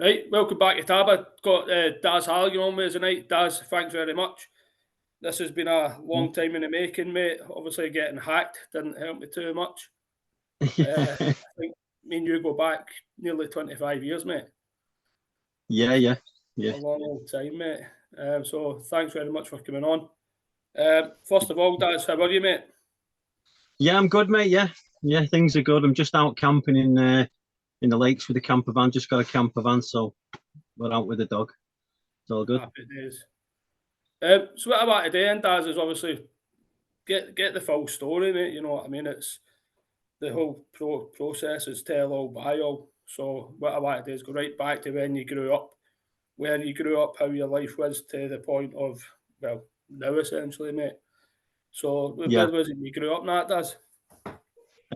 Right, welcome back to TABA. Got Daz Halligan on with us tonight. Daz, thanks very much. This has been a long time in the making, mate. Obviously, getting hacked didn't help me too much. I think me and you go back nearly 25 years, mate. Yeah. A long time, mate. So thanks very much for coming on. First of all, Daz, how are you, mate? Yeah, I'm good, mate. Yeah, things are good. I'm just out camping in the lakes with a camper van. Just got a camper van, so we're out with the dog. It's all good. Happy days. So what about today, and Daz, is obviously get the full story, mate. You know what I mean? It's the whole process is tell all, buy all. So what I want to do is go right back to when you grew up, where you grew up, how your life was to the point of, well, now essentially, mate. So Yeah. where was it you grew up, Nat, Daz?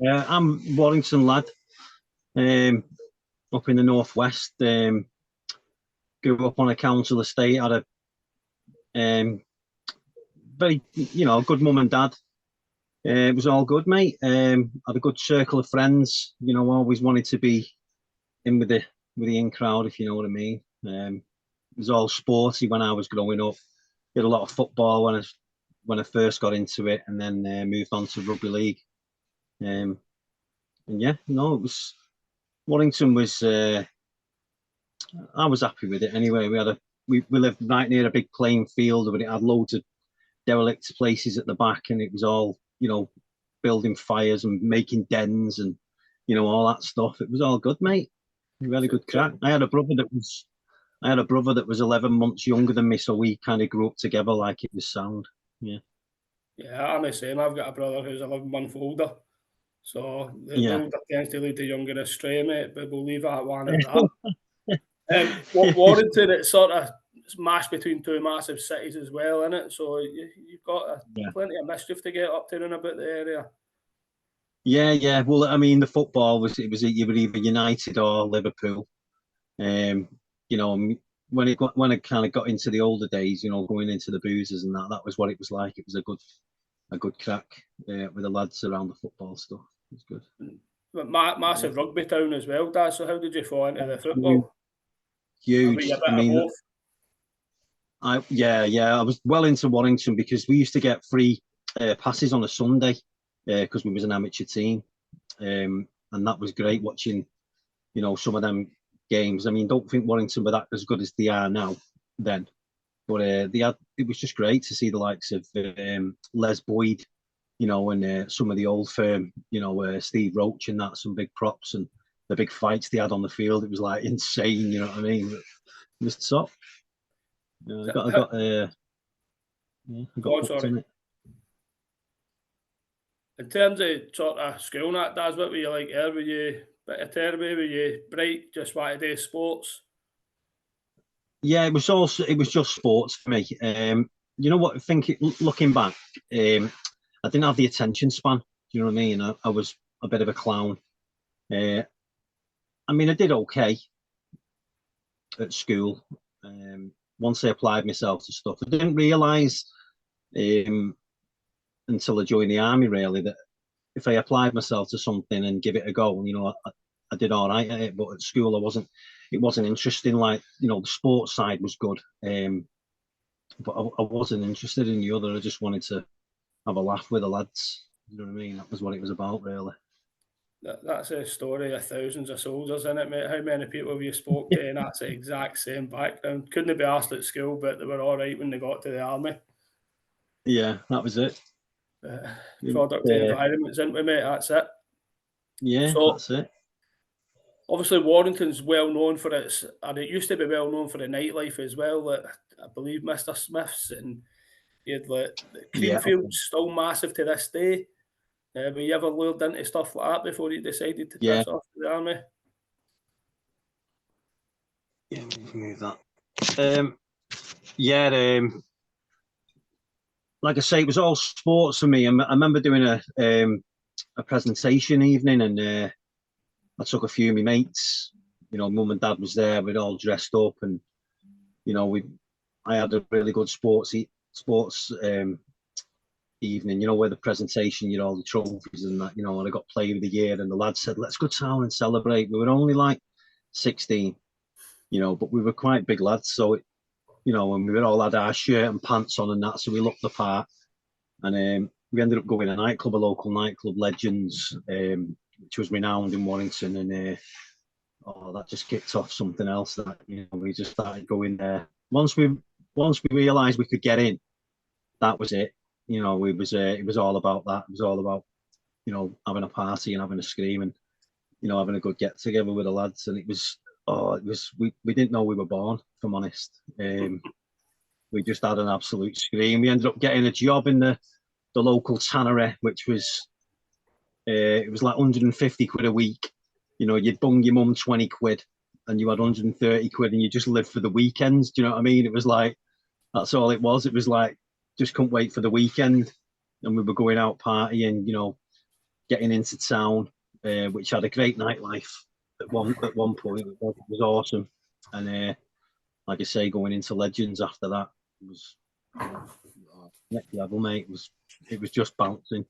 I'm Warrington lad, up in the northwest. Grew up on a council estate. Had a very, good mum and dad. It was all good, mate. Had a good circle of friends. Always wanted to be in with the in crowd, if you know what I mean. It was all sporty when I was growing up. Did a lot of football when I first got into it, and then moved on to rugby league. And yeah, no, it was Warrington was. I was happy with it anyway. We lived right near a big playing field, but it had loads of derelict places at the back, and it was all building fires and making dens and all that stuff. It was all good, mate. Really good crack. I had a brother that was 11 months younger than me, so we kind of grew up together like it was sound. Yeah, I'm the same. I've got a brother who's 11 months older, so the older tends to lead the younger astray, mate. But we'll leave that one at that. Warrington, it's sort of mashed between two massive cities as well, isn't it? So you've got plenty of mischief to get up to and about the area. Yeah. Well, I mean, the football you were either United or Liverpool. When it kind of got into the older days, going into the boozers and that was what it was like. It was a good crack with the lads around the football stuff. It was good. But massive rugby town as well, Dad. So how did you fall into the football? Huge. I mean, I was well into Warrington because we used to get free passes on a Sunday because we was an amateur team, and that was great watching, some of them games. I mean, don't think Warrington were that as good as they are now then, but it was just great to see the likes of Les Boyd, and some of the old firm, Steve Roach and that, some big props and the big fights they had on the field. It was like insane, you know what I mean? It was top. I got hooked on it. In terms of sort of school, that's what were you like? Were you a bit of terby? Were you bright? Just wanted to do sports? Yeah, it was just sports for me. You know what? I think looking back, I didn't have the attention span. Do you know what I mean? I was a bit of a clown. I mean, I did okay at school. Once I applied myself to stuff, I didn't realise until I joined the army really that if I applied myself to something and give it a go, I did all right at it. But at school, it wasn't interesting. Like, the sports side was good, but I wasn't interested in the other. I just wanted to have a laugh with the lads. You know what I mean? That was what it was about, really. That's a story of thousands of soldiers, isn't it, mate? How many people have you spoke to, and that's the exact same background? Couldn't be asked at school, but they were all right when they got to the army. Yeah, that was it. Product environments, isn't we, mate? That's it. Yeah, that's it. Obviously, Warrington's well known for its, and it used to be well known for the nightlife as well. Like, I believe Mr. Smith's, and you had like the Creamfield's still massive to this day. Were you ever lured into stuff like that before you decided to piss off to the army? Yeah, move that. Like I say, it was all sports for me. I remember doing a presentation evening, and I took a few of my mates. Mum and dad was there. We'd all dressed up, and I had a really good sports evening. Where the presentation, all the trophies and that. And I got player of the year, and the lads said, "Let's go town and celebrate." We were only like 16, you know, but we were quite big lads, so it, you know, and we all had our shirt and pants on and that, so we looked the part. And we ended up going to a nightclub, a local nightclub, Legends, which was renowned in Warrington, and that just kicked off something else. That, you know, we just started going there. Once we realised we could get in, that was it. You know, it was all about that. It was all about, you know, having a party and having a scream and, you know, having a good get together with the lads. And we didn't know we were born, if I'm honest. We just had an absolute scream. We ended up getting a job in the local tannery, which was it was like 150 quid a week. You know, you'd bung your mum 20 quid and you had 130 quid and you just lived for the weekends. Do you know what I mean? It was like, that's all it was. It was like, just couldn't wait for the weekend. And we were going out partying, you know, getting into town, which had a great nightlife at one point. It was awesome. And like I say, going into Legends after that was next level, mate. It was just bouncing.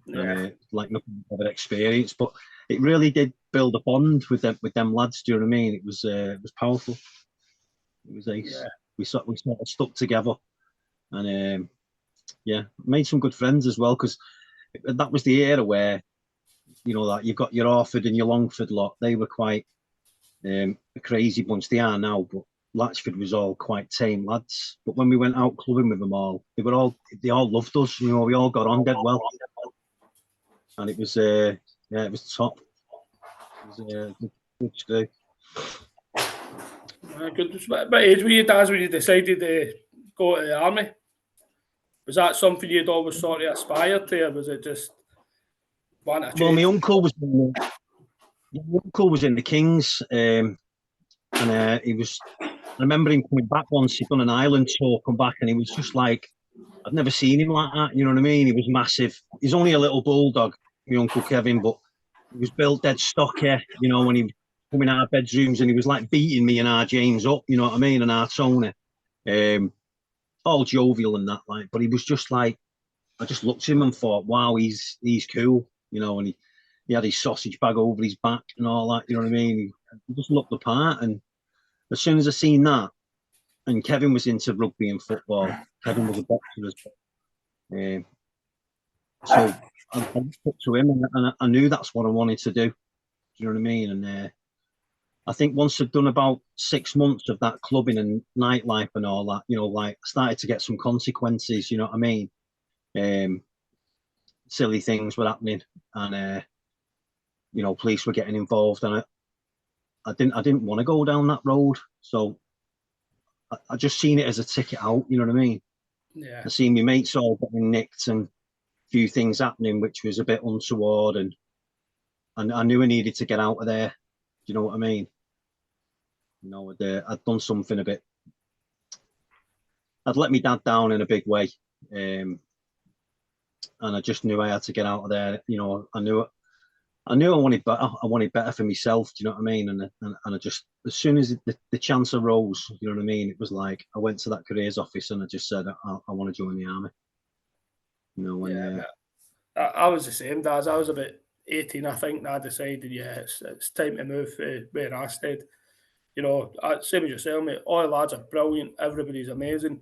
Like nothing I've ever experienced. But it really did build a bond with them lads. Do you know what I mean? It was powerful. It was ace. Yeah. We sort of stuck together, and made some good friends as well, because that was the era where, you know, that you've got your Orford and your Longford lot. They were quite a crazy bunch. They are now, but Latchford was all quite tame lads. But when we went out clubbing with them all, they all loved us. You know, we all got on dead well, and it was it was top. It was good to do. Good. What age were you, Daz, when you decided to go to the army? Was that something you'd always sort of aspired to, or was it just one to change? Well, my uncle was in the Kings, and he was. I remember him coming back once. He'd done an island tour, come back, and he was just like, I'd never seen him like that. You know what I mean? He was massive. He's only a little bulldog, my Uncle Kevin, but he was built dead stocky. You know, when he come in our bedrooms and he was like beating me and our James up. You know what I mean? And our Tony, all jovial and that, like. But he was just like, I just looked at him and thought, wow, he's cool. You know, and he had his sausage bag over his back and all that. You know what I mean? He just looked the part. And as soon as I seen that, and Kevin was into rugby and football. Kevin was a boxer as well. So I looked up to him, and I knew that's what I wanted to do. Do you know what I mean? And I think once I'd done about 6 months of that clubbing and nightlife and all that, you know, like, I started to get some consequences. You know what I mean? Silly things were happening, and you know, police were getting involved, and I didn't want to go down that road. So I just seen it as a ticket out. You know what I mean? Yeah. I seen my mates all getting nicked and a few things happening, which was a bit untoward, and I knew I needed to get out of there. Do you know what I mean? You know, I'd done something a bit. I'd let my dad down in a big way, and I just knew I had to get out of there. You know, I knew I wanted better. I wanted better for myself. Do you know what I mean? And I just, as soon as the chance arose, you know what I mean? It was like I went to that careers office and I just said, I want to join the army. You know, and I was the same, Daz. I was about 18, I think, and I decided, it's time to move where I stayed. You know, same as yourself, mate. All the lads are brilliant. Everybody's amazing.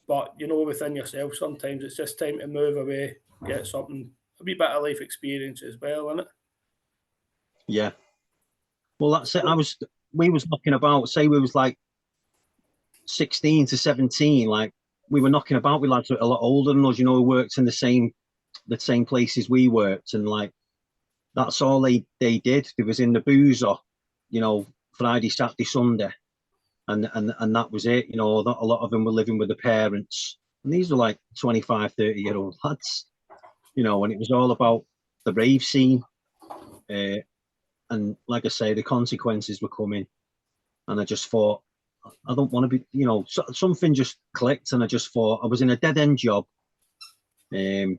But, you know, within yourself, sometimes it's just time to move away, get something, a wee bit of life experience as well, isn't it? Yeah. Well, that's it. We was knocking about, say we was like 16 to 17, like we were knocking about with lads a lot older than us, you know, who worked in the same places we worked, and like that's all they did. They was in the boozer, you know, Friday, Saturday, Sunday, and that was it. You know, a lot of them were living with the parents, and these were like 25, 30-year-old lads, you know, and it was all about the rave scene. And like I say, the consequences were coming, and I just thought, I don't want to be, you know, something just clicked, and I just thought, I was in a dead end job. My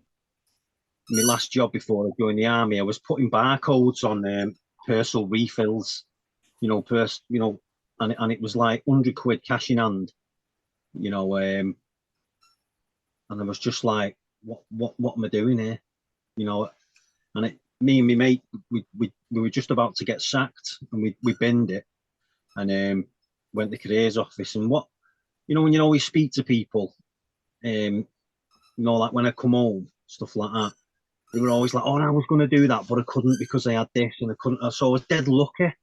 last job before I joined the army, I was putting barcodes on personal refills, you know, and it was like 100 quid cash in hand, you know, and I was just like, what am I doing here, you know? And me and my mate, we were just about to get sacked, and we binned it, and went to careers office, and what, you know, when you always speak to people, you know, like when I come home, stuff like that, they were always like, oh, I was going to do that, but I couldn't because I had this and I couldn't. So I was dead lucky.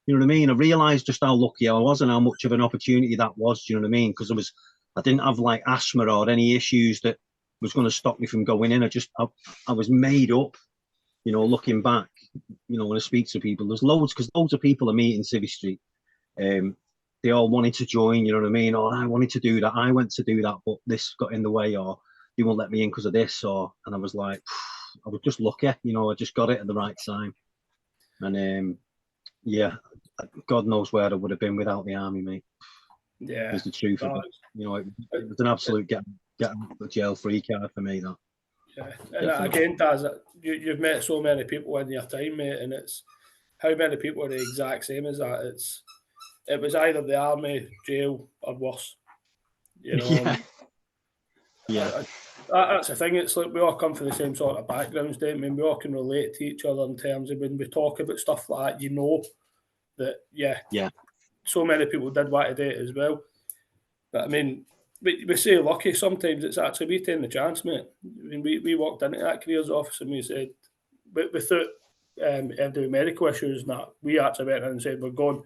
You know what I mean? I realised just how lucky I was and how much of an opportunity that was. Do you know what I mean? Because I didn't have like asthma or any issues that was going to stop me from going in. I was made up. You know, looking back, you know, when I speak to people, there's loads of people I meet in Civvy Street. They all wanted to join. You know what I mean? Or I wanted to do that. I went to do that, but this got in the way, or they won't let me in because of this. And I was like, I was just lucky. You know, I just got it at the right time. And yeah, God knows where I would have been without the army, mate. Yeah, is the truth of it. You know, it was an absolute get out of jail free card for me. That. Yeah, and again, Daz, you've met so many people in your time, mate, and it's how many people are the exact same as that. It was either the army, jail, or worse. You know, yeah. Yeah. That's the thing. It's like we all come from the same sort of backgrounds, don't we? We all can relate to each other in terms of when we talk about stuff like that. You know that, yeah. So many people did want to do it as well. But I mean, we say lucky. Sometimes it's actually we taking the chance, mate. I mean, we walked into that careers office and we said, without any medical issues and that, we actually went in and said, we're gone.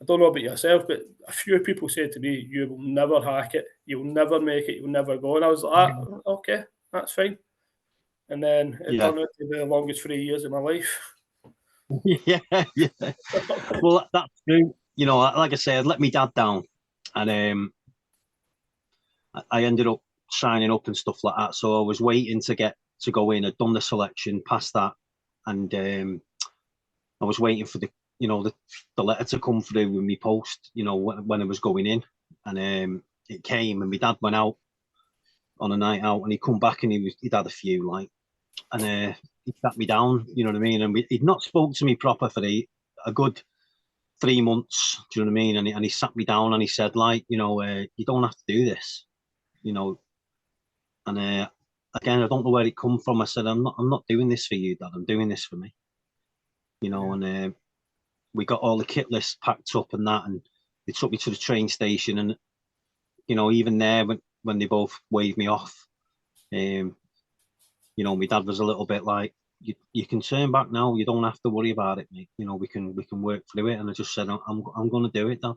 I don't know about yourself, but a few people said to me, you will never hack it, you'll never make it, you'll never go. And I was like, okay, that's fine. And then it turned out to be the longest 3 years of my life. Yeah. Well, that's true. You know, like I said, let me dad down. And I ended up signing up and stuff like that. So I was waiting to go in. I'd done the selection, passed that. And I was waiting for the letter to come through with me post, you know, when I was going in. And it came, and my dad went out on a night out, and he come back and he'd had a few, like, and he sat me down, you know what I mean? And he'd not spoke to me proper for a good 3 months, do you know what I mean? And he sat me down and he said, like, you know, you don't have to do this, you know. And again, I don't know where it come from. I said, I'm not doing this for you, Dad. I'm doing this for me, you know. And we got all the kit lists packed up and that, and they took me to the train station. And you know, even there, when they both waved me off, you know, my dad was a little bit like, you can turn back now. You don't have to worry about it, mate. You know, we can work through it. And I just said, I'm going to do it, Dad.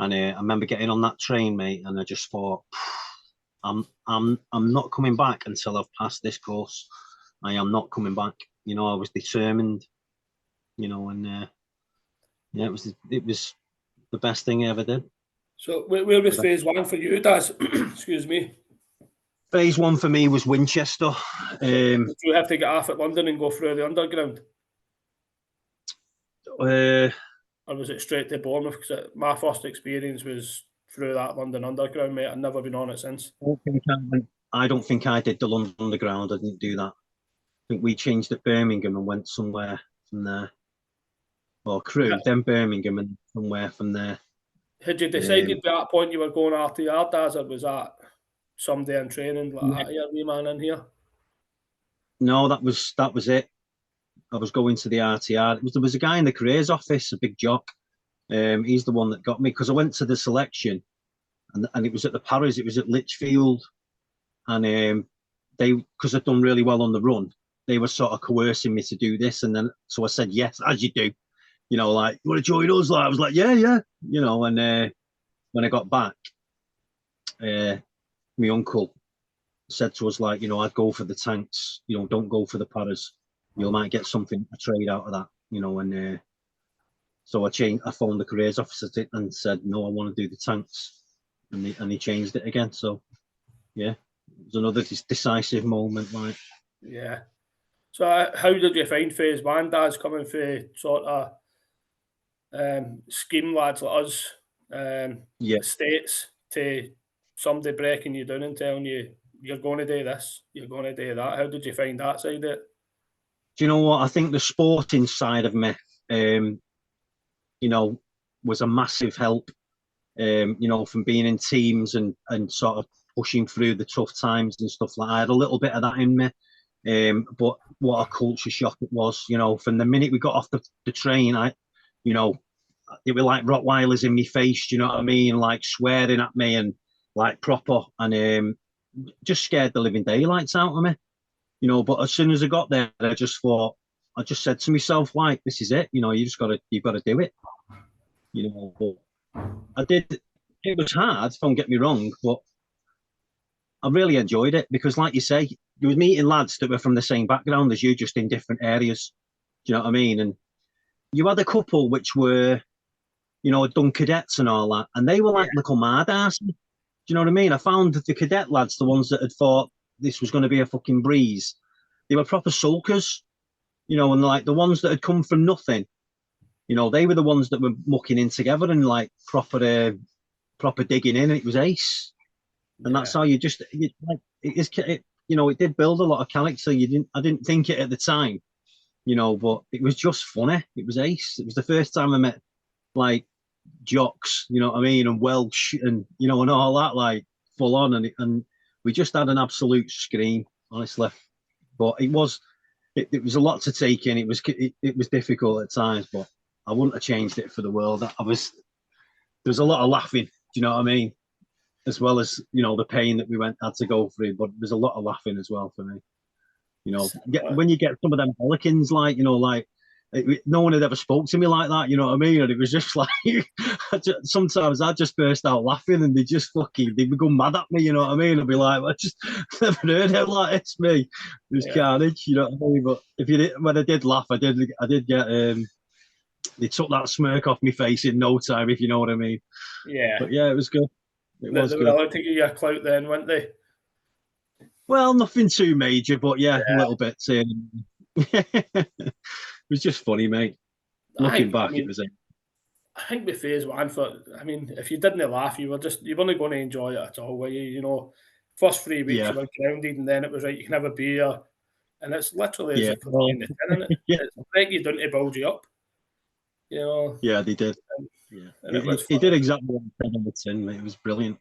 And I remember getting on that train, mate, and I just thought, I'm not coming back until I've passed this course. I am not coming back. You know, I was determined. You know, and yeah, it was the best thing I ever did. So where was phase one for you, Daz? Excuse me. Phase one for me was Winchester. Did you have to get off at London and go through the underground? Or was it straight to Bournemouth? Because my first experience was through that London Underground, mate. I've never been on it since. I don't think I did the London Underground. I didn't do that. I think we changed at Birmingham and went somewhere from there. Or Crewe, then Birmingham, and somewhere from there. Had you decided at that point you were going after your Daz, or was that someday in training like that, wee man in here? No, that was it. I was going to the RTR. There was a guy in the careers office, a big jock. He's the one that got me, because I went to the selection, and it was at the Paris. It was at Lichfield, and they, because I'd done really well on the run, they were sort of coercing me to do this, and then so I said yes, as you do. You know, like, you want to join us? Like, I was like, yeah. You know, and when I got back, my uncle said to us, like, you know, I'd go for the tanks. You know, don't go for the paras. You might get something, a trade out of that. You know, and so I phoned the careers officer and said, no, I want to do the tanks, and he changed it again. So, yeah, it was another decisive moment, like. Yeah. So how did you find phase one, Daz, coming for sort of scheme lads like us, States, to somebody breaking you down and telling you you're going to do this, you're going to do that? How did you find that side of it? Do you know what? I think the sporting side of me, you know, was a massive help. You know, from being in teams and sort of pushing through the tough times and stuff like that. I had a little bit of that in me. But what a culture shock it was, you know, from the minute we got off the train, they were like Rottweilers in my face, do you know what I mean? Like swearing at me and like proper, and just scared the living daylights out of me, you know. But as soon as I got there, I just said to myself, like, this is it, you know, you've got to do it, you know. But I did. It was hard, don't get me wrong, but I really enjoyed it because, like you say, you was meeting lads that were from the same background as you, just in different areas. Do you know what I mean? And you had a couple which were, you know, done cadets and all that, and they were like little mad asses. Do you know what I mean? I found the cadet lads, the ones that had thought this was going to be a fucking breeze, they were proper sulkers, you know, and like the ones that had come from nothing, you know, they were the ones that were mucking in together and like proper digging in. And it was ace, and that's how you like you know, it did build a lot of character. I didn't think it at the time, you know, but it was just funny. It was ace. It was the first time I met like jocks, you know what I mean, and Welsh, and you know, and all that, like full on, and we just had an absolute scream, honestly. But it was a lot to take in. It was difficult at times, but I wouldn't have changed it for the world. There was a lot of laughing, do you know what I mean, as well as, you know, the pain that we had to go through. But there's a lot of laughing as well for me, you know. When you get some of them pelicans, like, you know, like no one had ever spoke to me like that, you know what I mean? And it was just like, sometimes I just burst out laughing, and they would go mad at me, you know what I mean? I'd be like, I just never heard it like this, me. It was carnage, you know what I mean? But when I did laugh, I did get, they took that smirk off my face in no time, if you know what I mean. Yeah. But yeah, it was good. It was good. They were allowed to give you a clout then, weren't they? Well, nothing too major, but yeah. A little bit. It was just funny, mate. Looking back, it was it. I think with phase one, if you didn't laugh, you weren't going to enjoy it at all, were you? You know, first 3 weeks you were grounded, and then it was right, you can have a beer, and it's literally as if you're playing the tin, isn't it? It's like you done to build you up, you know. Yeah, they did. He did exactly what he said on the tin, mate. It was brilliant.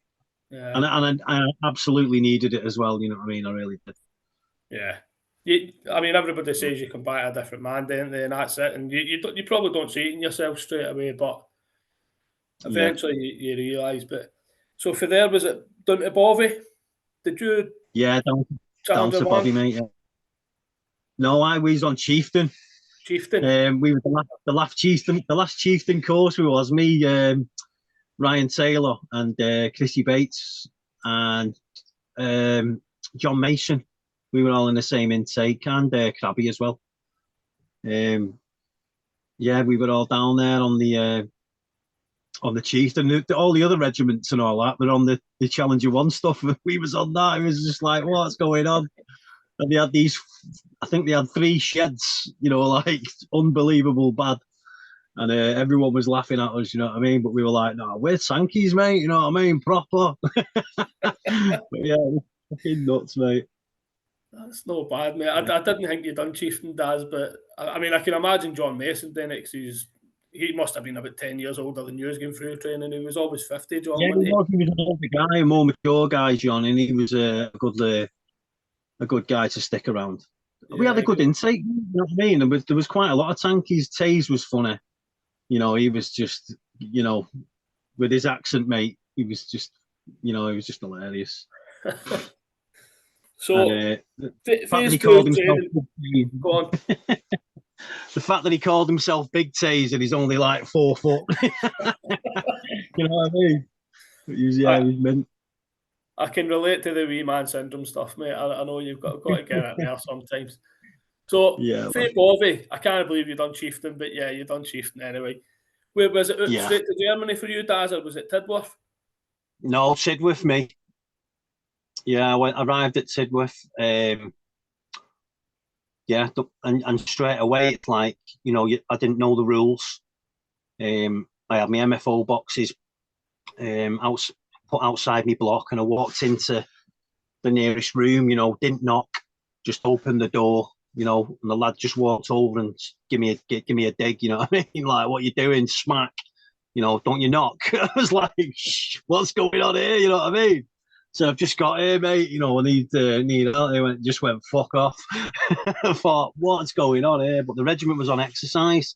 Yeah. And I absolutely needed it as well, you know what I mean? I really did. Yeah. Everybody says you come back a different man, don't they? And that's it. And you probably don't see it in yourself straight away, but eventually you realise. But so for there, was it down to Bovey? Did you? Yeah, down to Bovey, mate. Yeah. No, I was on Chieftain. Chieftain. We were the last Chieftain course. We was me, Ryan Taylor, and Chrissy Bates, and John Mason. We were all in the same intake, and Crabby as well. Yeah, we were all down there on the Chieftain. All the other regiments and all that were on the Challenger 1 stuff. We was on that. It was just like, what's going on? And they had I think they had 3 sheds, you know, like unbelievable bad. And everyone was laughing at us, you know what I mean? But we were like, no, we're tankies, mate, you know what I mean? Proper. But yeah, it was fucking nuts, mate. That's no bad, mate. I didn't think you'd done Chieftain, Daz, but I can imagine John Mason doing it, because he must have been about 10 years older than you, going through training. He was always 50, John, yeah, wasn't he? He was an older guy, a more mature guy, John, and he was a good guy to stick around. Yeah, we had a good intake, you know what I mean? And there was quite a lot of tankies. Taze was funny. You know, he was just, you know, with his accent, mate, he was just hilarious. So, and, the fact that he called himself go on. The fact that he called himself Big Taze and he's only like 4 foot. You know what I mean? He was meant. I can relate to the wee man syndrome stuff, mate. I know you've got to get it there sometimes. So, Faye Bovey, I can't believe you've done Chieftain, but yeah, you've done Chieftain anyway. Where was it? Straight to Germany for you, Daz, or was it Tidworth? No, Tidworth, me. Yeah, I arrived at Tidworth. Yeah, and straight away, it's like, you know, I didn't know the rules. I had my MFO boxes put outside my block, and I walked into the nearest room, you know, didn't knock, just opened the door, you know, and the lad just walked over and give me a dig, you know what I mean? Like, what you doing? Smack, you know, don't you knock? I was like, what's going on here? You know what I mean? So I've just got here, mate, you know, I need help. They just went, fuck off. I thought, what's going on here? But the regiment was on exercise.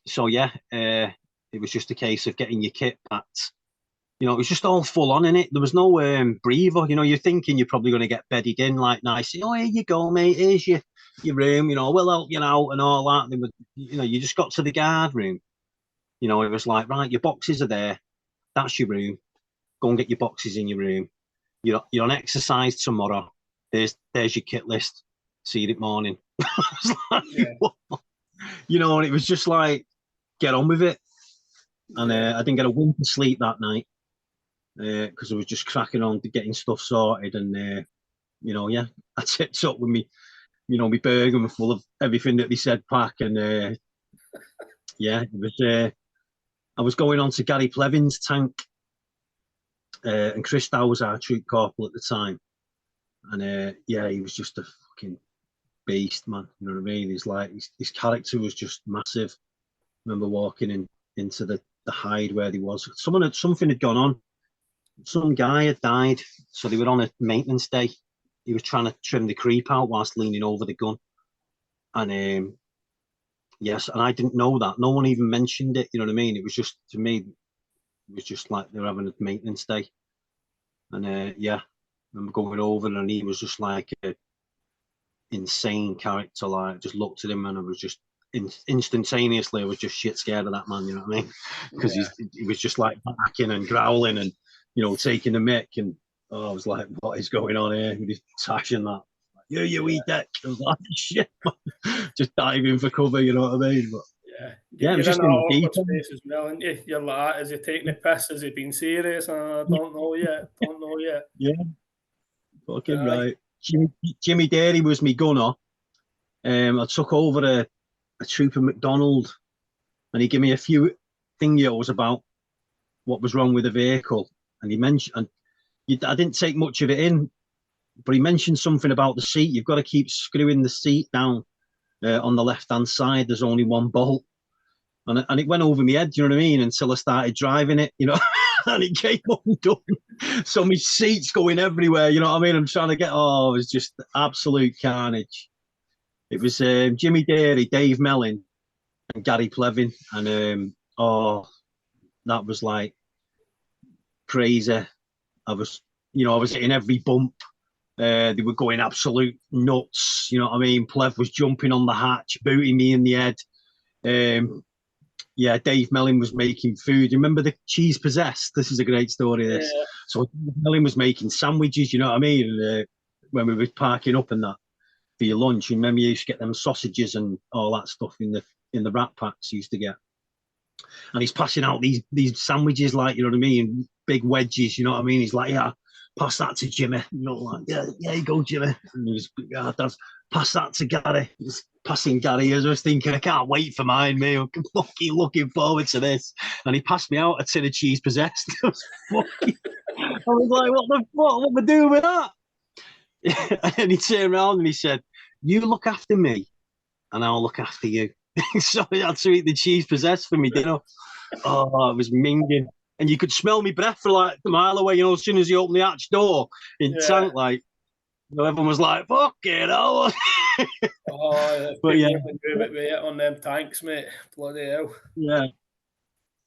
So yeah, it was just a case of getting your kit packed. You know, it was just all full on in it. There was no breather. You know, you're thinking you're probably going to get bedded in like nice. Oh, here you go, mate. Here's your room. You know, we'll help you out and all that. And you know, you just got to the guard room. You know, it was like, right, your boxes are there. That's your room. Go and get your boxes in your room. You're on exercise tomorrow. There's your kit list. See you at morning. Like, yeah. You know, and it was just like, get on with it. And I didn't get a wink of sleep that night because I was just cracking on to getting stuff sorted. And you know, yeah, I tipped up with me, you know, my burger full of everything that they said pack. And yeah, it was. I was going on to Gary Plevin's tank, and Chris Dow was our troop corporal at the time. And yeah, he was just a fucking beast, man. You know what I mean? He's like his character was just massive. I remember walking into the hide where he was. Something had gone on. Some guy had died, so they were on a maintenance day. He was trying to trim the creep out whilst leaning over the gun. And yes, and I didn't know that. No one even mentioned it. You know what I mean? It was just, to me, it was just like they were having a maintenance day. And yeah, I remember going over and he was just like a insane character. Like, I just looked at him and I was just instantaneously, I was just shit scared of that man. You know what I mean? Because he was just like backing and growling and, you know, taking the mick. And I was like, what is going on here? With his tash and that. You wee dick. I was like, shit, man. Just diving for cover, you know what I mean? But yeah, it was just in deep space as well, and you're like, is he taking the piss? Has he been serious? I don't know yet. Yeah, fucking right. Jimmy Derry was me gunner. I took over a trooper McDonald, and he gave me a few thingos about what was wrong with the vehicle. And he mentioned, I didn't take much of it in, but he mentioned something about the seat. You've got to keep screwing the seat down on the left-hand side. There's only one bolt. And it went over my head, you know what I mean, until I started driving it, you know, and it came undone. So my seat's going everywhere, you know what I mean? I'm trying to it was just absolute carnage. It was Jimmy Derry, Dave Mellin, and Gary Plevin. And that was like crazy. I was hitting every bump. They were going absolute nuts, you know what I mean? Plev was jumping on the hatch, booting me in the head. Yeah, Dave Mellin was making food. You remember the cheese possessed? This is a great story, this. Yeah. So Dave Mellin was making sandwiches, you know what I mean? And, when we were parking up and that for your lunch, you remember you used to get them sausages and all that stuff in the wrap packs you used to get. And he's passing out these sandwiches, like, you know what I mean? Big wedges, you know what I mean? He's like, yeah, pass that to Jimmy. You know, like, yeah, you go, Jimmy. And he was, yeah, Dad, pass that to Gary. He's passing Gary. I was thinking, I can't wait for mine, mate. I'm fucking looking forward to this. And he passed me out a tin of cheese possessed. I was like, what the fuck? What am I doing with that? And he turned around and he said, you look after me and I'll look after you. So I had to eat the cheese possessed for me dinner. Oh, it was minging. And you could smell me breath for like a mile away, you know, as soon as you open the arch door in tank, like, you know, everyone was like, fuck it, oh. But yeah, on them tanks, mate. Bloody hell. Yeah.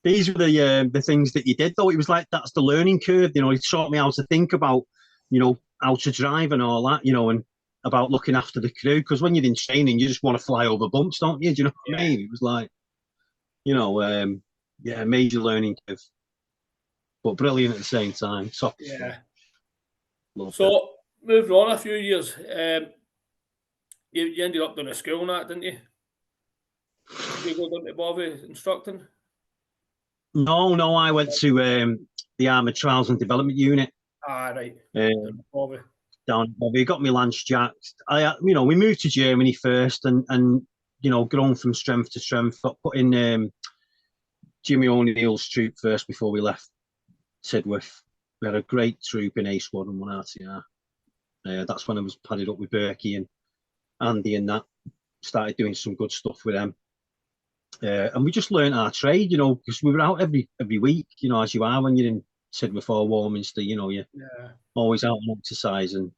These were the things that you did, though. It was like, that's the learning curve, you know. He taught me how to think about, you know, how to drive and all that, you know, and about looking after the crew. Because when you're in training, you just want to fly over bumps, don't you? Do you know what I mean? It was like, you know, yeah, major learning curve, but brilliant at the same time. Top. Yeah. So, moving on a few years, you ended up doing a school and that, didn't you? Did you go down to Bovey instructing? No, I went to the Armoured Trials and Development Unit. Right. Down at Bovey. Got me Lance jacked. You know, we moved to Germany first, and you know, grown from strength to strength. Got put in Jimmy O'Neill's troop first before we left Tidworth. We had a great troop in A Squad and 1 RTR. That's when I was padded up with Berkey and Andy and that. Started doing some good stuff with them. And we just learned our trade, you know, because we were out every week, you know, as you are when you're in Tidworth or Warminster, you know, you're always out on exercise, and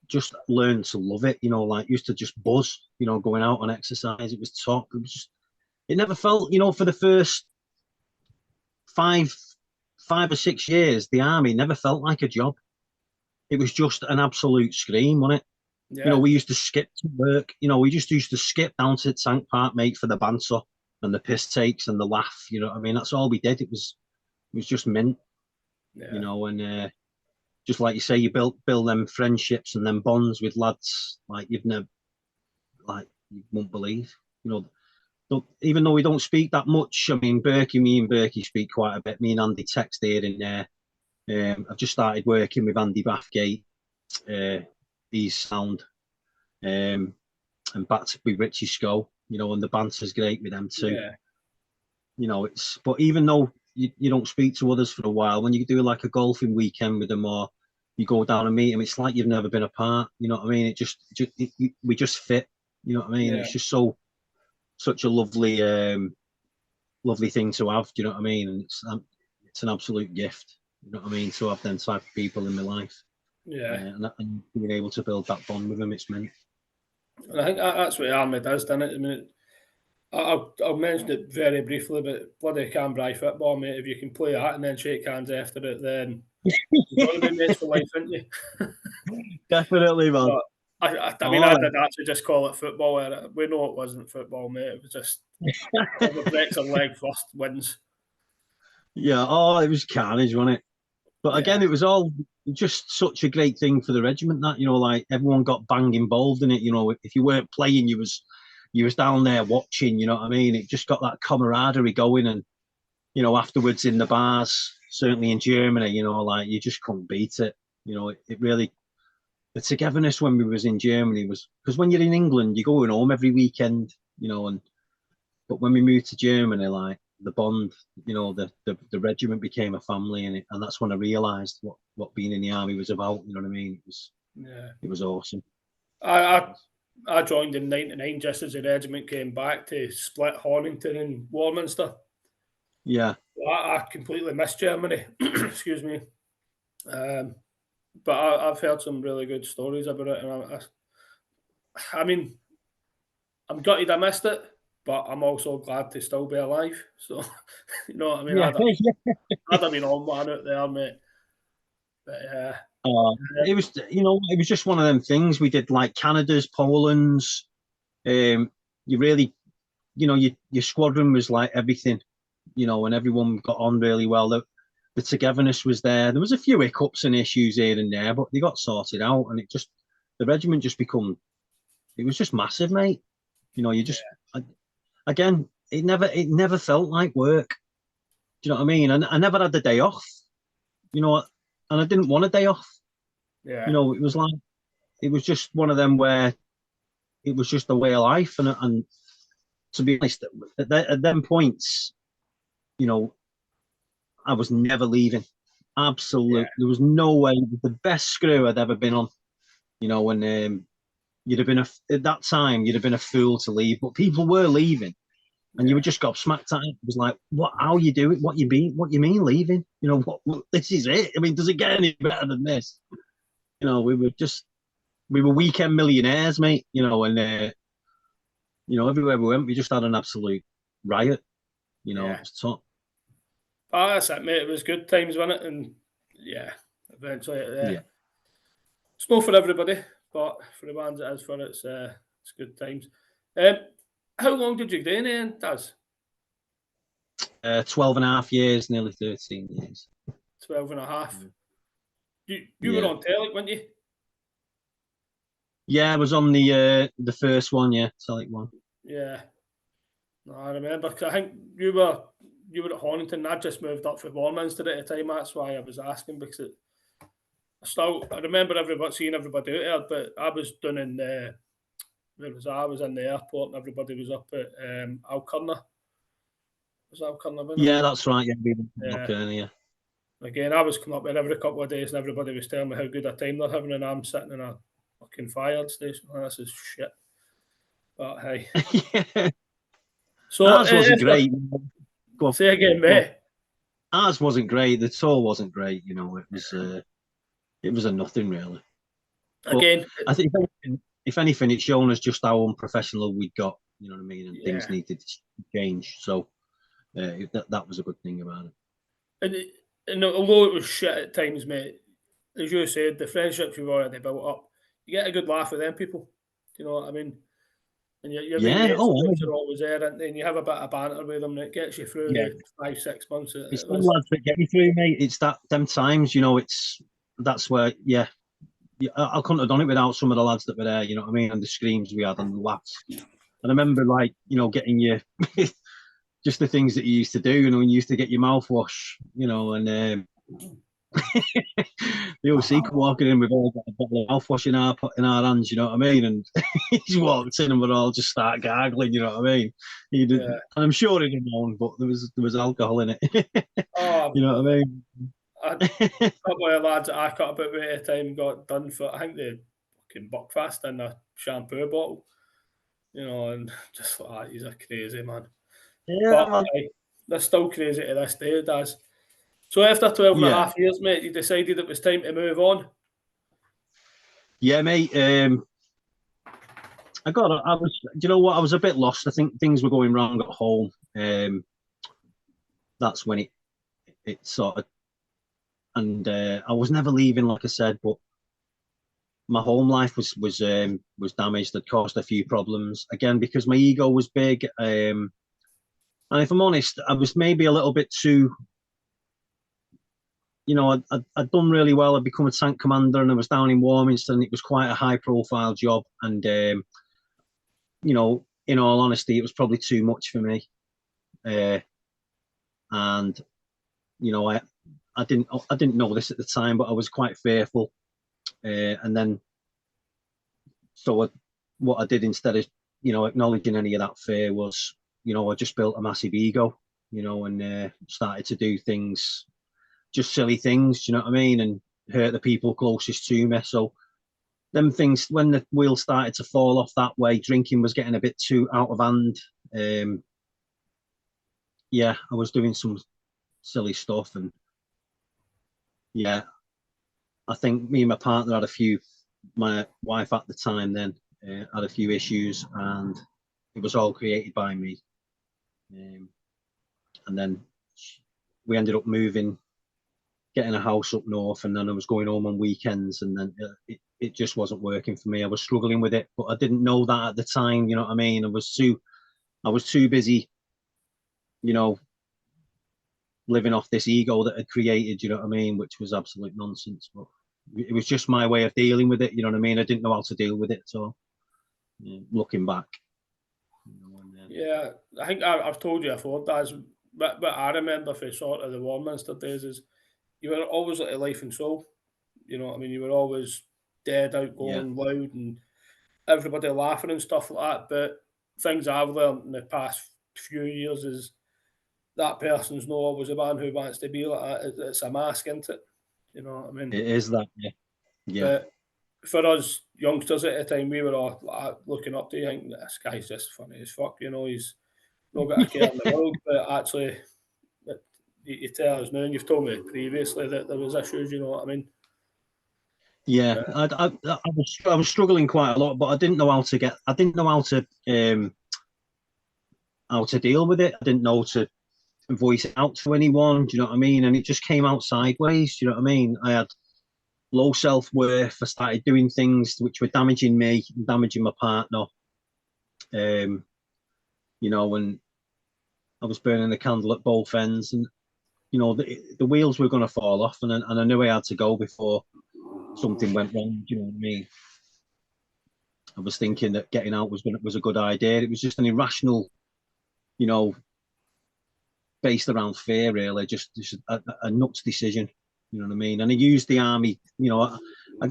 just learned to love it, you know, like used to just buzz, you know, going out on exercise. It was top. It was just, it never felt, for the first five or 6 years, the army never felt like a job. It was just an absolute scream, wasn't it? Yeah. We used to skip to work. We just used to skip down to Tank Park, mate, for the banter and the piss takes and the laugh. You know what I mean? That's all we did. It was just mint. Yeah. And just like you say, you build them friendships and them bonds with lads like you won't believe. Even though we don't speak that much, I mean, me and Berkey speak quite a bit. Me and Andy text here and there. I've just started working with Andy Bathgate. He's sound. And back with Richie Sco, and the banter's great with them too. Yeah. But even though you don't speak to others for a while, when you do like a golfing weekend with them or you go down and meet them, it's like you've never been apart. You know what I mean? We just fit. You know what I mean? Yeah. It's just such a lovely thing to have. Do you know what I mean? And it's an absolute gift. You know what I mean? To have them type of people in my life. Yeah. And being able to build that bond with them, it's meant. And I think that's what Army does, doesn't it? I mean, I'll mention it very briefly, but bloody Cambrai football, mate. If you can play that and then shake hands after it, then you're going to be mates for life, aren't you? Definitely, man. But I mean, I did actually just call it football. We know it wasn't football, mate. It was just whoever breaks a leg first wins. Yeah, it was carnage, wasn't it? But again, it was all just such a great thing for the regiment that, like everyone got bang involved in it. If you weren't playing, you was down there watching, you know what I mean? It just got that camaraderie going. And, afterwards in the bars, certainly in Germany, like you just couldn't beat it. It really, the togetherness when we was in Germany was, because when you're in England, you're going home every weekend, but when we moved to Germany, like the bond, the regiment became a family, and that's when I realised what being in the army was about. You know what I mean? It was awesome. I joined in '99 just as the regiment came back to split Hornington and Warminster. Yeah, I completely missed Germany. Excuse me. But I've heard some really good stories about it, and I mean, I'm gutted I missed it, but I'm also glad to still be alive. So, you know what I mean? yeah. I'd have been on one out there, mate. But it was, it was just one of them things. We did like Canada's, Poland's. You really, your squadron was like everything, and everyone got on really well. The togetherness was there. There was a few hiccups and issues here and there, but they got sorted out, and the regiment just it was just massive, mate. Again, it never felt like work. Do you know what I mean? And I never had the day off, and I didn't want a day off. Yeah. It was like, it was just one of them where it was just the way of life. And to be honest, at them points, I was never leaving. Absolutely. Yeah. There was no way. The best screw I'd ever been on, when you'd have been at that time, you'd have been a fool to leave, but people were leaving. And you were just got smacked at it. It was like, what? How you do it? What you mean leaving? What? This is it. I mean, does it get any better than this? We were weekend millionaires, mate. And everywhere we went, we just had an absolute riot. It was top. Oh, that's it, mate. It was good times, wasn't it? And eventually, it's not for everybody, but for the ones it is for, it's good times. How long did you do in the end, Daz? 12 and a half years, nearly 13 years. 12 and a half. You were on telly, weren't you? Yeah, I was on the first one, Telly one. Yeah. No, I remember. I think you were at Hornington. I just moved up from Warminster at the time. That's why I was asking, because I remember seeing everybody out there, but I was down in I was in the airport and everybody was up at Alcurna. Was Alcurna? Yeah, that's right. Yeah. Again, I was coming up there every couple of days and everybody was telling me how good a time they're having, and I'm sitting in a fucking fire station. Oh, this is shit. But hey. So ours wasn't great. Say again, mate. Ours wasn't great. The tour wasn't great. It was a nothing really. Again, but I think if anything, it's shown us just how unprofessional we got. you know what I mean, and things needed to change. So that was a good thing about it. And although it was shit at times, mate, as you said, the friendships you've already built up, you get a good laugh with them people. Do you know what I mean? And your wee yeah. mates are always there, and then you have a bit of banter with them, and it gets you through Yeah. the 5-6 months. It's them lads that get me through, mate. It's them times, you know. That's where, yeah, I couldn't have done it without some of the lads that were there. You know what I mean? And the screams we had and the laughs. And I remember, like, you know, getting your just the things that you used to do. You know, when you used to get your mouthwash, you know, and the OC come walking in, we've all got a bottle of mouthwash in our hands, you know what I mean? And he walked in and we'd all just start gargling, you know what I mean? He did, and I'm sure he didn't know, but there was alcohol in it. You know what I mean? A couple of lads that I cut about at a time got done for, I think they fucking buckfast in a shampoo bottle, you know, and just like that, he's a crazy man. Yeah, But man. they're still crazy to this day, Daz. So after 12 and a half years, mate, you decided it was time to move on? Yeah, mate. I was, you know what, I was a bit lost. I think things were going wrong at home. That's when it sort of, and I was never leaving, like I said, but my home life was damaged. That caused a few problems again because my ego was big. And if I'm honest, I was maybe a little bit too, you know, I'd done really well. I'd become a tank commander, and I was down in Warminster. It was quite a high-profile job, and you know, in all honesty, it was probably too much for me. And you know, I didn't know this at the time, but I was quite fearful. And then, so what I did instead of, you know, acknowledging any of that fear was, you know, I just built a massive ego, you know, and started to do things, just silly things, you know what I mean, and hurt the people closest to me. So them things, when the wheels started to fall off that way, drinking was getting a bit too out of hand. Yeah, I was doing some silly stuff, and yeah, I think me and my partner had a few, my wife at the time then had a few issues, and it was all created by me. And then we ended up moving, getting a house up north, and then I was going home on weekends, and then it just wasn't working for me. I was struggling with it, but I didn't know that at the time, you know what I mean? I was too busy, you know, living off this ego that had created, you know what I mean, which was absolute nonsense. But it was just my way of dealing with it, you know what I mean? I didn't know how to deal with it. So looking back. Yeah, I think I've told you before, Daz, but I remember for sort of the Warminster days is you were always like a life and soul. You know what I mean? You were always dead, outgoing, loud, and everybody laughing and stuff like that. But things I've learned in the past few years is that person's not always a man who wants to be like that. It's a mask, isn't it? You know what I mean? It is that, yeah. But for us youngsters at the time, we were all like, looking up to you, thinking this guy's just funny as fuck. You know, he's not got a care in the world. But actually, you tell us now, and you've told me previously that there was issues. You know what I mean? Yeah, I was struggling quite a lot, but I didn't know how to how to deal with it. I didn't know to voice it out to anyone. Do you know what I mean? And it just came out sideways. Do you know what I mean? I had low self-worth. I started doing things which were damaging me, damaging my partner. You know, and I was burning the candle at both ends, and you know, the wheels were going to fall off, and I knew I had to go before something went wrong. Do you know what I mean? I was thinking that getting out was a good idea. It was just an irrational, you know, based around fear, really, just a nuts decision. You know what I mean? And I used the army. You know, I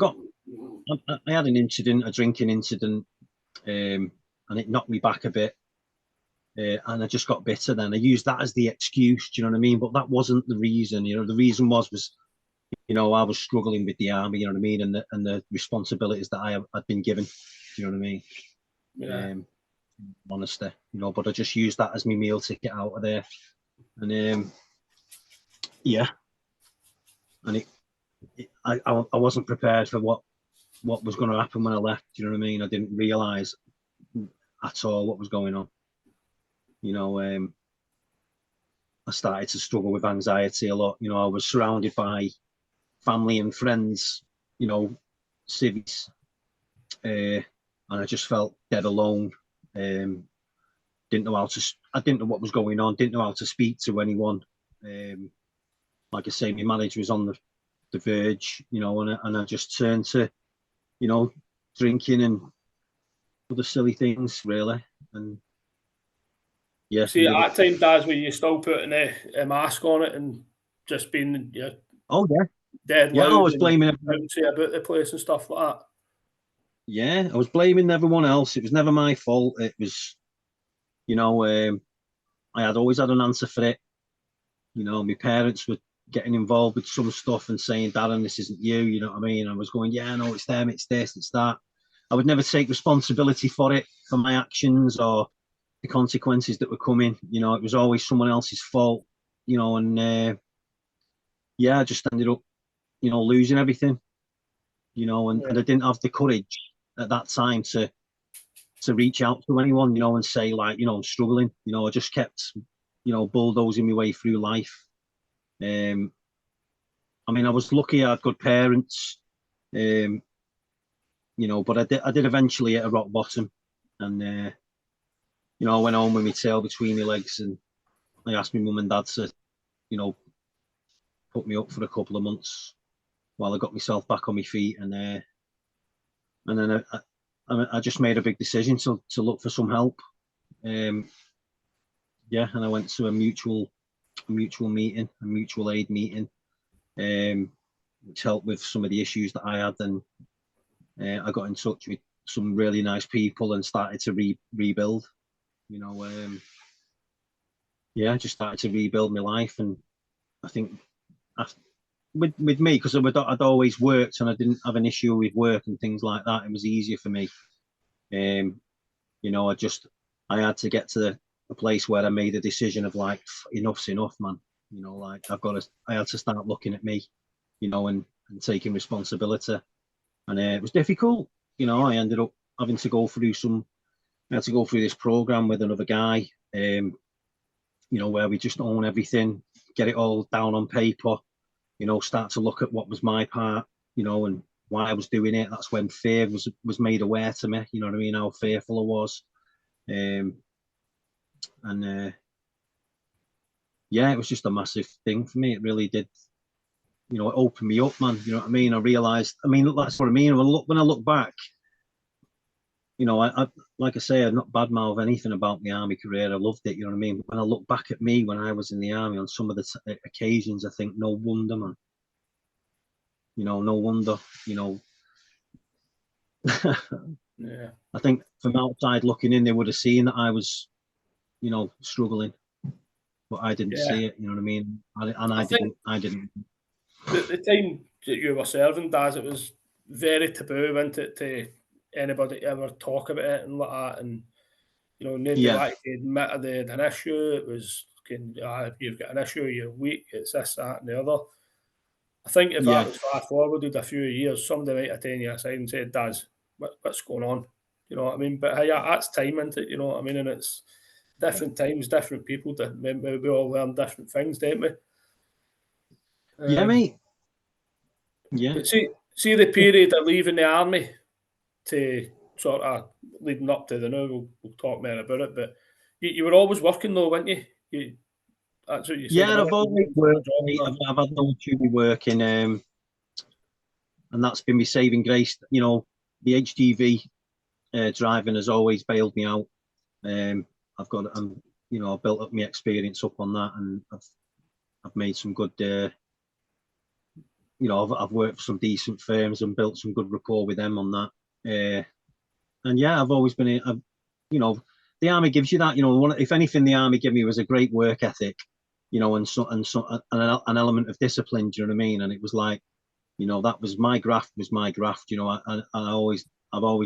had an incident, a drinking incident, and it knocked me back a bit. And I just got bitter then. I used that as the excuse, do you know what I mean? But that wasn't the reason. You know, the reason was, you know, I was struggling with the army, you know what I mean? And the responsibilities that I'd been given, do you know what I mean? Yeah. Honesty, you know, but I just used that as my meal ticket out of there. And yeah. And I wasn't prepared for what was going to happen when I left, do you know what I mean? I didn't realise at all what was going on. You know, I started to struggle with anxiety a lot. You know, I was surrounded by family and friends, you know, civvies, and I just felt dead alone. Didn't know I didn't know what was going on. Didn't know how to speak to anyone. Like I say, my marriage was on the verge, you know, and I just turned to, you know, drinking and other silly things, really. And yeah. See, at that time, Daz, were you still putting a mask on it and just being oh yeah, dead yeah, loud? I was blaming everyone. About the place and stuff like that. Yeah, I was blaming everyone else. It was never my fault. It was, you know, I had always had an answer for it. You know, my parents were getting involved with some stuff and saying, Darren, this isn't you. You know what I mean? I was going, yeah, no, it's them, it's this, it's that. I would never take responsibility for it, for my actions or the consequences that were coming. You know, it was always someone else's fault, you know, and yeah, I just ended up, you know, losing everything, you know, and I didn't have the courage at that time to reach out to anyone, you know, and say, like, you know, I'm struggling. You know, I just kept, you know, bulldozing my way through life. I mean, I was lucky I had good parents, you know, but I did eventually hit a rock bottom. And, you know, I went home with my tail between my legs and I asked my mum and dad to, you know, put me up for a couple of months while I got myself back on my feet. And then I just made a big decision to look for some help. Yeah, and I went to a mutual meeting, a mutual aid meeting, which helped with some of the issues that I had. And I got in touch with some really nice people and started to rebuild. You know, yeah, just started to rebuild my life. And I think with me, because I'd always worked and I didn't have an issue with work and things like that, it was easier for me. You know, I had to get to a place where I made a decision of like, enough's enough, man. You know, like I had to start looking at me, you know, and taking responsibility. And it was difficult. You know, I ended up having to go through I had to go through this program with another guy, you know, where we just own everything, get it all down on paper, you know, start to look at what was my part, you know, and why I was doing it. That's when fear was made aware to me, you know what I mean, how fearful I was. And yeah, it was just a massive thing for me. It really did, you know, it opened me up, man. You know what I mean? I realized, I mean, that's what I mean. When I look back, you know, I like I say, I've not badmouthed anything about my army career. I loved it, you know what I mean? But when I look back at me when I was in the army on some of the occasions, I think, no wonder, man. You know, no wonder, you know. Yeah. I think from outside looking in, they would have seen that I was, you know, struggling, but I didn't see it. You know what I mean? I didn't. The time that you were serving, Daz, it was very taboo, wasn't it, to anybody to ever talk about it and like that, and you know, nobody wanted to admit they had an issue. It was, you've got an issue, you're weak, it's this, that, and the other. I think if that was fast forwarded a few years, somebody might have taken you aside and said, Daz, what's going on? You know what I mean? But hey, that's time, isn't it? You know what I mean? And it's different times, different people. We all learn different things, don't we? Yeah, mate. Yeah. But see the period of leaving the army to sort of leading up to the now, we'll talk more about it. But you were always working though, weren't you? That's what you said. Yeah, I've always worked. I've had no issue with working, and that's been my saving grace. You know, the HGV driving has always bailed me out. You know, I've built up my experience up on that, and I've made some good. You know, I've worked for some decent firms and built some good rapport with them on that. And yeah, I've always been, you know, the army gives you that. You know, if anything, the army gave me was a great work ethic. You know, and an element of discipline. Do you know what I mean? And it was like, you know, that was my graft. You know, I've always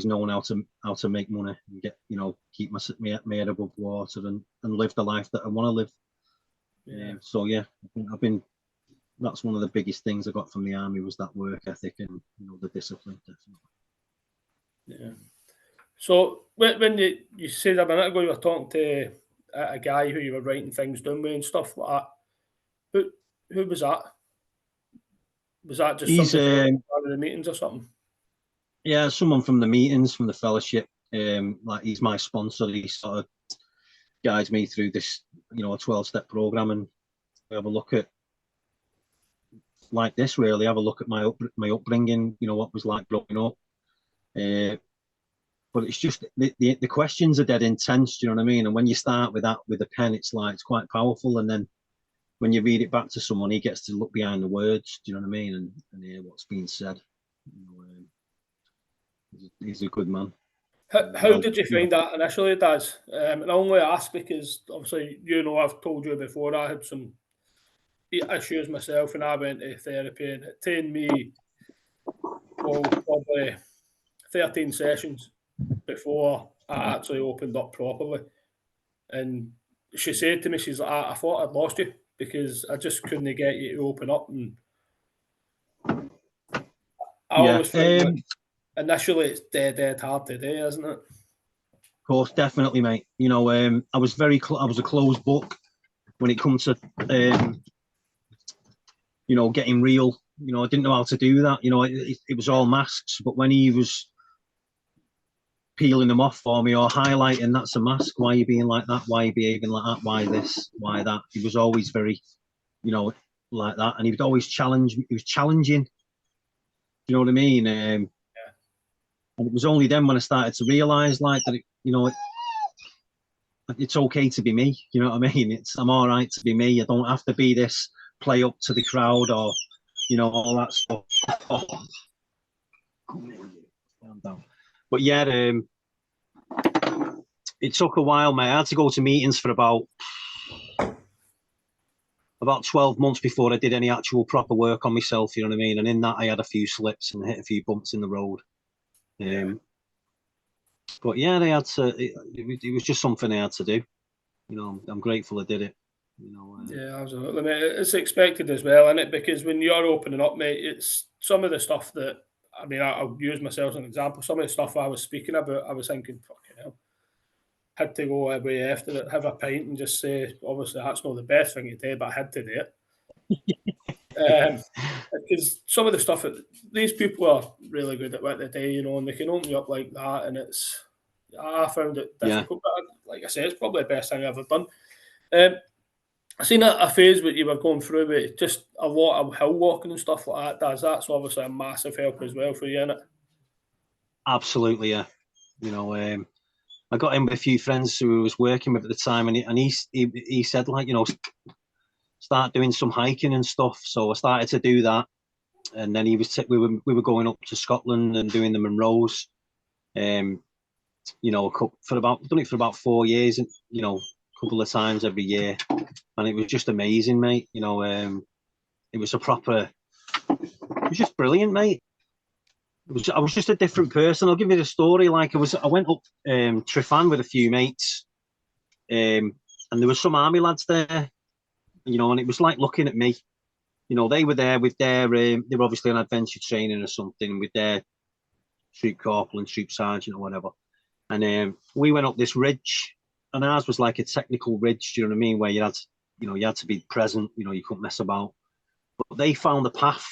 known how to make money and get, you know, keep my head above water and live the life that I want to live. Yeah. So yeah, that's one of the biggest things I got from the army was that work ethic and, you know, the discipline, definitely. Yeah. So when you said a minute ago you were talking to a guy who you were writing things down with and stuff like that, who was that? Was that just He's somebody from one of the meetings or something? yeah, someone from the meetings, from the fellowship. Like he's my sponsor. He sort of guides me through this, a 12-step program, and we have a look at like this. Really, have a look at my upbringing. What was like growing up. But it's just the questions are dead intense. Do you know what I mean? And when you start with that with a pen, it's quite powerful. And then when you read it back to someone, he gets to look behind the words. Do you know what I mean? And hear what's being said. He's a good man. How did you find that initially, Daz? And I only ask because obviously I've told you before I had some issues myself, and I went to therapy, and it taken me probably 13 sessions before I actually opened up properly. And she said to me, she's like, I thought I'd lost you because I just couldn't get you to open up. And I always think initially it's dead hard to do, isn't it? Of course, definitely, mate. I was I was a closed book when it comes to getting real. I didn't know how to do that. It was all masks, but when he was peeling them off for me or highlighting, that's a mask. Why are you being like that? Why are you behaving like that? Why this? Why that? He was always very, like that, and he would always challenge me. He was challenging. You know what I mean? And it was only then when I started to realise that, it's okay to be me. You know what I mean? I'm all right to be me. I don't have to be this play up to the crowd or, all that stuff. But yeah, it took a while, mate. I had to go to meetings for about 12 months before I did any actual proper work on myself. You know what I mean? And in that, I had a few slips and hit a few bumps in the road. But yeah, they had to. It was just something I had to do. I'm grateful I did it. Yeah, absolutely, mate. It's expected as well, isn't it? Because when you're opening up, mate, it's some of the stuff that I'll use myself as an example. Some of the stuff I was speaking about, I was thinking, fucking hell, had to go away after it, have a pint, and just say, obviously, that's not the best thing to do, but I had to do it. Because some of the stuff that these people are really good at what they do, and they can open you up like that, and I found it difficult. Yeah. But like I said, it's probably the best thing I've ever done. I seen a phase where you were going through with just a lot of hill walking and stuff like that. That's obviously a massive help as well for you, innit? Absolutely, yeah. I got in with a few friends who I was working with at the time, and he said, start doing some hiking and stuff. So I started to do that, and then we were going up to Scotland and doing the Munros. Done it for about 4 years, and a couple of times every year, and it was just amazing, mate. It was just brilliant, mate. I was just a different person. I'll give you the story. I went up Trifan with a few mates, and there was some army lads there, and it was like looking at me. They were there with their, they were obviously on adventure training or something with their troop corporal and troop sergeant or whatever. And we went up this ridge, and ours was like a technical ridge, do you know what I mean? Where you had to be present, you couldn't mess about. But they found the path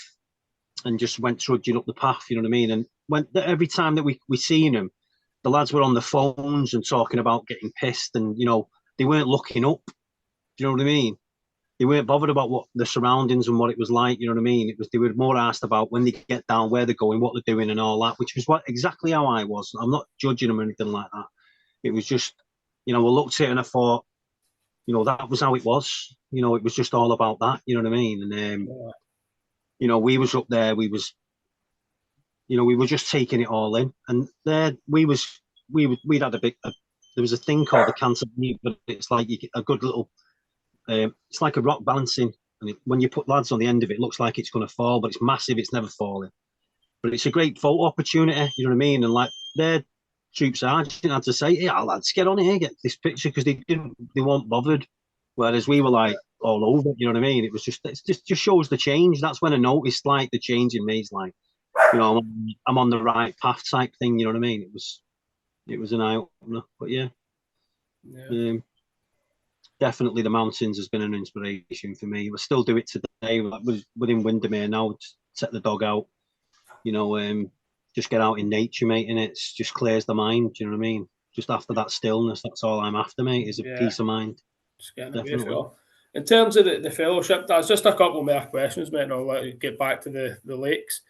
and just went trudging up the path, you know what I mean? And every time that we seen them, the lads were on the phones and talking about getting pissed, and they weren't looking up. Do you know what I mean? They weren't bothered about what the surroundings and what it was like. You know what I mean? They were more asked about when they get down, where they're going, what they're doing, and all that. Which was exactly how I was. I'm not judging them or anything like that. It was just, I looked at it and I thought, that was how it was. It was just all about that. You know what I mean? And we was up there. We were just taking it all in. And there we'd had there was a thing called the cancer, but it's like you get a good little. It's like a rock balancing, and when you put lads on the end of it, it looks like it's going to fall, but it's massive. It's never falling. But it's a great photo opportunity. You know what I mean? And like their troop sergeant had to say, "Yeah, lads, get on here, get this picture," because they weren't bothered. Whereas we were like all over. You know what I mean? It just shows the change. That's when I noticed like the change in me. It's like, I'm on the right path type thing. You know what I mean? It was it was an eye opener. But yeah, Yeah. Definitely the mountains has been an inspiration for me. I still do it today. We're in Windermere now. Set the dog out, just get out in nature, mate, and it's just clears the mind. Do you know what I mean? Just after that stillness, that's all I'm after, mate, is a peace of mind. Just getting away Definitely. from it. In terms of the fellowship, that's just a couple more questions, mate, and I'll let you get back to the lakes.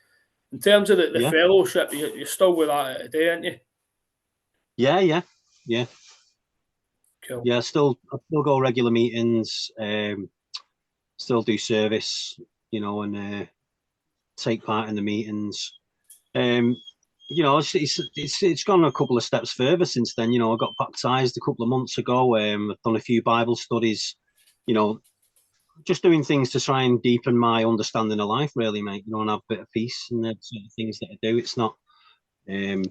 In terms of the fellowship, you're still with that today, aren't you? Yeah. Cool. Yeah, I still go regular meetings, still do service, and take part in the meetings. It's gone a couple of steps further since then. I got baptized a couple of months ago. I've done a few Bible studies, just doing things to try and deepen my understanding of life, really, mate. And have a bit of peace and the sort of things that I do. It's not, I'm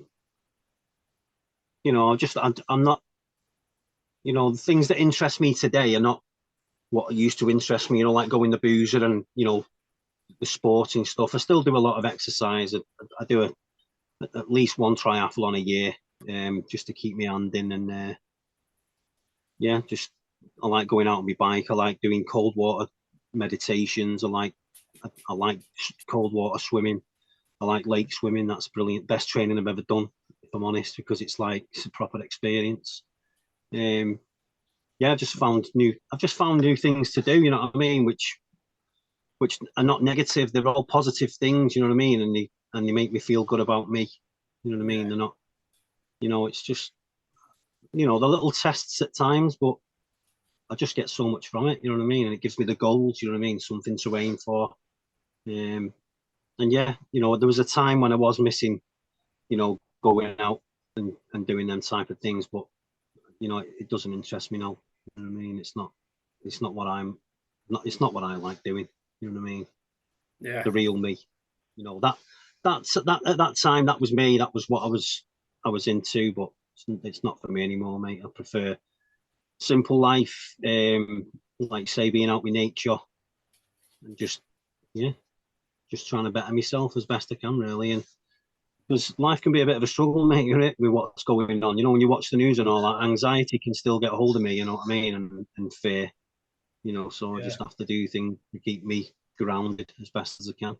not, the things that interest me today are not what used to interest me. Like going the boozer and the sporting stuff. I still do a lot of exercise. I do at least one triathlon a year, just to keep my hand in. And I like going out on my bike. I like doing cold water meditations. I like cold water swimming. I like lake swimming. That's brilliant. Best training I've ever done, if I'm honest, because it's a proper experience. I've just found new things to do. You know what I mean? Which are not negative. They're all positive things. You know what I mean? And they make me feel good about me. You know what I mean? They're not. It's just the little tests at times, but I just get so much from it. You know what I mean? And it gives me the goals. You know what I mean? Something to aim for. And there was a time when I was missing, going out and doing them type of things, but it doesn't interest me now. You know what I mean? It's not what it's not what I like doing. You know what I mean? Yeah. The real me. That at that time, that was me. That was what I was into, but it's not for me anymore, mate. I prefer simple life, like say being out with nature and just trying to better myself as best I can, really. And because life can be a bit of a struggle, mate, with what's going on. When you watch the news and all that, anxiety can still get a hold of me. You know what I mean? And fear. So I just have to do things to keep me grounded as best as I can.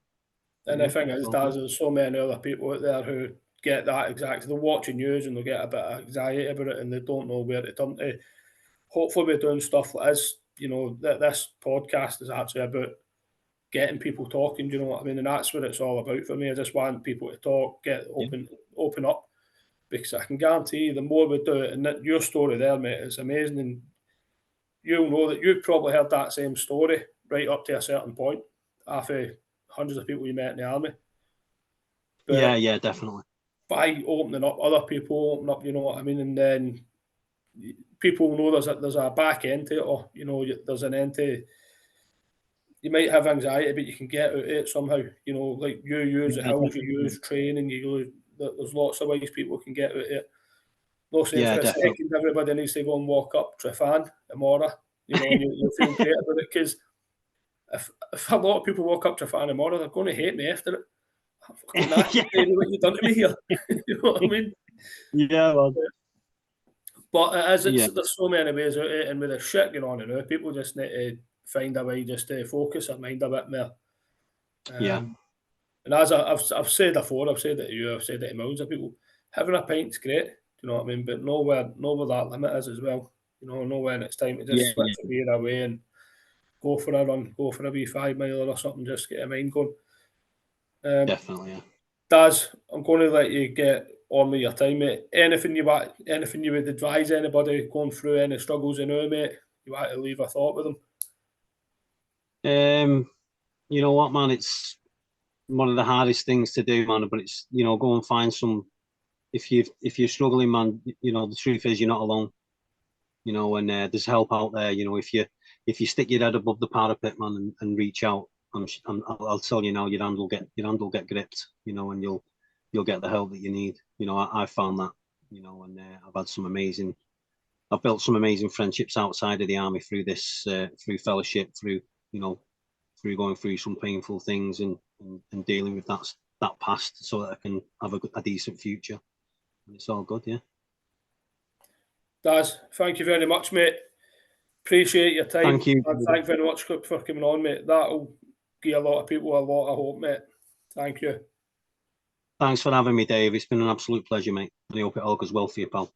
And the thing is, Daz, there's so many other people out there who get that exactly. They're watching news and they'll get a bit of anxiety about it and they don't know where to turn to. Hopefully, we're doing stuff like this. That this podcast is actually about getting people talking. Do you know what I mean? And that's what it's all about for me. I just want people to talk, open up, because I can guarantee you, the more we do it, and that your story there, mate, is amazing. And you'll know that you've probably heard that same story right up to a certain point after hundreds of people you met in the army. But yeah, definitely. By opening up, other people open up, you know what I mean? And then people know there's a back end to it, or, there's an end to. You might have anxiety, but you can get out of it somehow. Like you use the hills, you use training, there's lots of ways people can get out of it. No saying for a second everybody needs to go and walk up Trefan tomorrow, and you'll feel great about it, because if a lot of people walk up Trefan tomorrow, they're going to hate me after it. Fucking nasty, what you done to me here. You know what I mean? Yeah, well. But there's so many ways out of it, and with the shit going on, people just need to find a way just to focus their mind a bit more. And as I've said before, I've said it to you, I've said it to millions of people, having a pint's great, do you know what I mean? But know where that limit is as well. Know when it's time to just switch the gear away and go for a run, go for a wee 5 miler or something, just get your mind going. Definitely, yeah. Daz, I'm going to let you get on with your time, mate. Anything you would advise anybody going through any struggles mate? You want to leave a thought with them? You know what, man? It's one of the hardest things to do, man. But it's go and find some. If you're struggling, man, the truth is you're not alone. And there's help out there. If you stick your head above the parapet, man, and reach out, I'll tell you now, your hand will get gripped. And you'll get the help that you need. I found that. And I've built some amazing friendships outside of the army through this, through fellowship, through going through some painful things and dealing with that past, so that I can have a decent future. And it's all good, yeah. Daz, thank you very much, mate. Appreciate your time. Thank you. And thank you very much for coming on, mate. That'll give a lot of people a lot of hope, mate. Thank you. Thanks for having me, Dave. It's been an absolute pleasure, mate. And I hope it all goes well for you, pal.